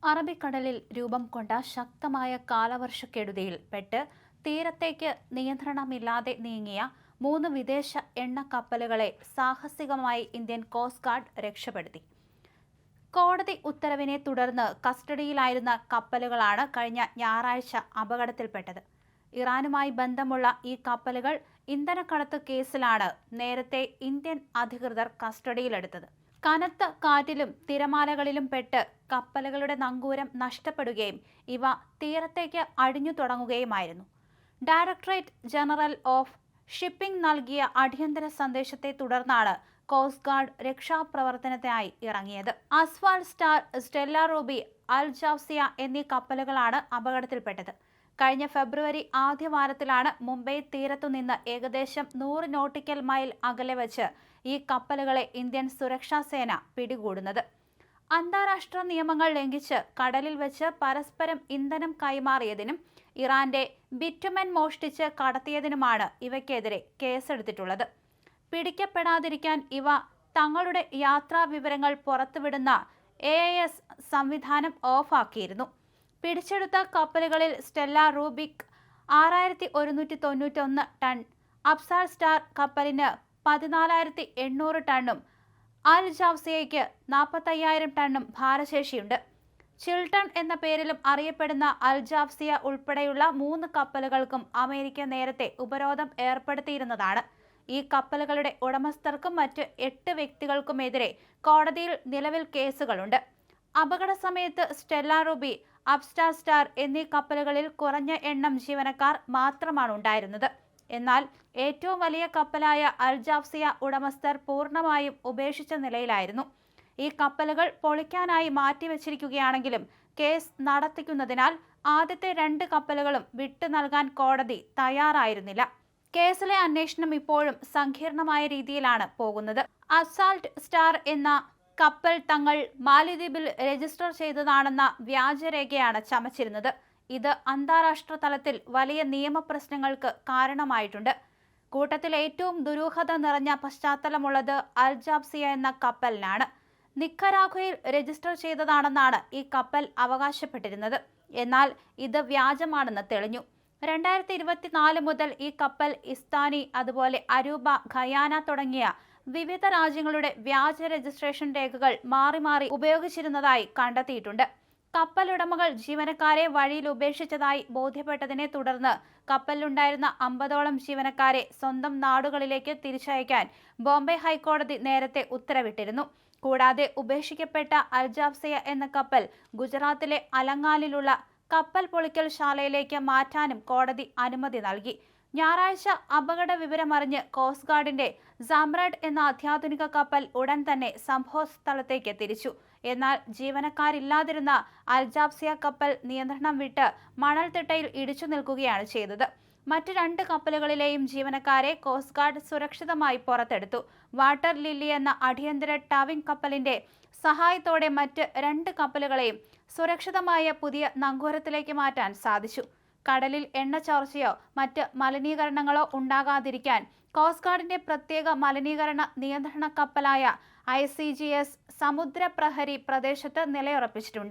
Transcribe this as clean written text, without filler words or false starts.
അറബിക്കടലിൽ രൂപം കൊണ്ട ശക്തമായ കാലവർഷക്കെടുതിയിൽപ്പെട്ട് തീരത്തേക്ക് നിയന്ത്രണമില്ലാതെ നീങ്ങിയ 3 വിദേശ എണ്ണക്കപ്പലുകളെ സാഹസികമായി ഇന്ത്യൻ കോസ്റ്റ് ഗാർഡ് രക്ഷപ്പെടുത്തി. കോടതി ഉത്തരവിനെ തുടർന്ന് കസ്റ്റഡിയിലായിരുന്ന കപ്പലുകളാണ് കഴിഞ്ഞ ഞായറാഴ്ച അപകടത്തിൽപ്പെട്ടത്. ഇറാനുമായി ബന്ധമുള്ള ഈ കപ്പലുകൾ ഇന്ധനക്കടത്ത് കേസിലാണ് നേരത്തെ ഇന്ത്യൻ അധികൃതർ കസ്റ്റഡിയിലെടുത്തത്. കനത്ത കാറ്റിലും തിരമാലകളിലും പെട്ട് കപ്പലുകളുടെ നങ്കൂരം നഷ്ടപ്പെടുകയും ഇവ തീരത്തേക്ക് അടിഞ്ഞു തുടങ്ങുകയുമായിരുന്നു. ഡയറക്ടറേറ്റ് ജനറൽ ഓഫ് ഷിപ്പിംഗ് നൽകിയ അടിയന്തര സന്ദേശത്തെ തുടർന്നാണ് കോസ്റ്റ് ഗാർഡ് രക്ഷാപ്രവർത്തനത്തിനായി ഇറങ്ങിയത്. അസ്വാൾ സ്റ്റാർ, സ്റ്റെല്ല റൂബി, അൽ ജാസിയ എന്നീ കപ്പലുകളാണ് അപകടത്തിൽപ്പെട്ടത്. കഴിഞ്ഞ ഫെബ്രുവരി ആദ്യവാരത്തിലാണ് മുംബൈ തീരത്തുനിന്ന് ഏകദേശം 100 നോട്ടിക്കൽ മൈൽ അകലെ വച്ച് ഈ കപ്പലുകളെ ഇന്ത്യൻ സുരക്ഷാ സേന പിടികൂടുന്നത്. അന്താരാഷ്ട്ര നിയമങ്ങൾ ലംഘിച്ച് കടലിൽ വെച്ച് പരസ്പരം ഇന്ധനം കൈമാറിയതിനും ഇറാന്റെ ബിറ്റുമെൻ മോഷ്ടിച്ച് കടത്തിയതിനുമാണ് ഇവയ്ക്കെതിരെ കേസെടുത്തിട്ടുള്ളത്. പിടിക്കപ്പെടാതിരിക്കാൻ ഇവ തങ്ങളുടെ യാത്രാ വിവരങ്ങൾ പുറത്തുവിടുന്ന AIS സംവിധാനം ഓഫാക്കിയിരുന്നു. പിടിച്ചെടുത്ത കപ്പലുകളിൽ സ്റ്റെല്ല റൂബിക്ക് 6191 ടൺ, അപ്സാൾ സ്റ്റാർ കപ്പലിന് 14,800 ടണ്ണും അൽ ജാസിയയ്ക്ക് 45,000 ടണ്ണും ഭാരശേഷിയുണ്ട്. ചിൽട്ടൺ എന്ന പേരിലും അറിയപ്പെടുന്ന അൽ ജാസിയ ഉൾപ്പെടെയുള്ള 3 കപ്പലുകൾക്കും അമേരിക്ക നേരത്തെ ഉപരോധം ഏർപ്പെടുത്തിയിരുന്നതാണ്. ഈ കപ്പലുകളുടെ ഉടമസ്ഥർക്കും മറ്റ് 8 വ്യക്തികൾക്കുമെതിരെ കോടതിയിൽ നിലവിൽ കേസുകളുണ്ട്. അപകട സമയത്ത് സ്റ്റെല്ല റൂബി, അപ്സ്റ്റാർ സ്റ്റാർ എന്നീ കപ്പലുകളിൽ കുറഞ്ഞ എണ്ണം ജീവനക്കാർ മാത്രമാണ് ഉണ്ടായിരുന്നത്. എന്നാൽ ഏറ്റവും വലിയ കപ്പലായ അൽ ജാസിയ ഉടമസ്ഥർ പൂർണ്ണമായും ഉപേക്ഷിച്ച നിലയിലായിരുന്നു. ഈ കപ്പലുകൾ പൊളിക്കാനായി മാറ്റിവെച്ചിരിക്കുകയാണെങ്കിലും കേസ് നടത്തിക്കുന്നതിനാൽ ആദ്യത്തെ 2 കപ്പലുകളും വിട്ടു നൽകാൻ കോടതി തയ്യാറായിരുന്നില്ല. കേസിലെ അന്വേഷണം ഇപ്പോഴും സങ്കീർണമായ രീതിയിലാണ് പോകുന്നത്. അസാൾട്ട് സ്റ്റാർ എന്ന കപ്പൽ തങ്ങൾ മാലിദ്വീപിൽ രജിസ്റ്റർ ചെയ്തതാണെന്ന വ്യാജരേഖയാണ് ചമച്ചിരുന്നത്. ഇത് അന്താരാഷ്ട്ര തലത്തിൽ വലിയ നിയമപ്രശ്നങ്ങൾക്ക് കാരണമായിട്ടുണ്ട്. കൂട്ടത്തിൽ ഏറ്റവും ദുരൂഹത നിറഞ്ഞ പശ്ചാത്തലമുള്ളത് അൽ ജാസിയ എന്ന കപ്പലിനാണ്. നിക്കരാഗ്വയിൽ രജിസ്റ്റർ ചെയ്തതാണെന്നാണ് ഈ കപ്പൽ അവകാശപ്പെട്ടിരുന്നത്. എന്നാൽ ഇത് വ്യാജമാണെന്ന് തെളിഞ്ഞു. 2024 മുതൽ ഈ കപ്പൽ ഇസ്താനി, അതുപോലെ അരൂബ, ഖയാന തുടങ്ങിയ വിവിധ രാജ്യങ്ങളുടെ വ്യാജ രജിസ്ട്രേഷൻ രേഖകൾ മാറി മാറി ഉപയോഗിച്ചിരുന്നതായി കണ്ടെത്തിയിട്ടുണ്ട്. കപ്പലുടമകൾ ജീവനക്കാരെ വഴിയിൽ ഉപേക്ഷിച്ചതായി ബോധ്യപ്പെട്ടതിനെ തുടർന്ന് കപ്പലിലുണ്ടായിരുന്ന 50ഓളം ജീവനക്കാരെ സ്വന്തം നാടുകളിലേക്ക് തിരിച്ചയക്കാൻ ബോംബെ ഹൈക്കോടതി നേരത്തെ ഉത്തരവിട്ടിരുന്നു. കൂടാതെ ഉപേക്ഷിക്കപ്പെട്ട അൽ ജാസിയ എന്ന കപ്പൽ ഗുജറാത്തിലെ അലങ്ങാലിലുള്ള കപ്പൽ പൊളിക്കൽ ശാലയിലേക്ക് മാറ്റാനും കോടതി അനുമതി നൽകി. ഞായറാഴ്ച അപകട വിവരമറിഞ്ഞ് കോസ്റ്റ് ഗാർഡിന്റെ സാമ്രാട്ട് എന്ന അത്യാധുനിക കപ്പൽ ഉടൻ തന്നെ സംഭവ സ്ഥലത്തേക്ക് തിരിച്ചു. എന്നാൽ ജീവനക്കാരില്ലാതിരുന്ന അൽ ജാസിയ കപ്പൽ നിയന്ത്രണം വിട്ട് മണൽത്തിട്ടയിൽ ഇടിച്ചു നിൽക്കുകയാണ് ചെയ്തത്. മറ്റ് 2 കപ്പലുകളിലെയും ജീവനക്കാരെ കോസ്റ്റ് ഗാർഡ് സുരക്ഷിതമായി പുറത്തെടുത്തു. വാട്ടർ ലില്ലി എന്ന അടിയന്തര ടവിംഗ് കപ്പലിന്റെ സഹായത്തോടെ മറ്റ് 2 കപ്പലുകളെയും സുരക്ഷിതമായ പുതിയ നങ്കൂരത്തിലേക്ക് മാറ്റാൻ സാധിച്ചു. കടലിൽ എണ്ണ ചോർച്ചയോ മറ്റ് മലിനീകരണങ്ങളോ ഉണ്ടാകാതിരിക്കാൻ കോസ്റ്റ് ഗാർഡിന്റെ പ്രത്യേക മലിനീകരണ നിയന്ത്രണ കപ്പലായ ICGS സമുദ്രപ്രഹരി പ്രദേശത്ത് നിലയുറപ്പിച്ചിട്ടുണ്ട്.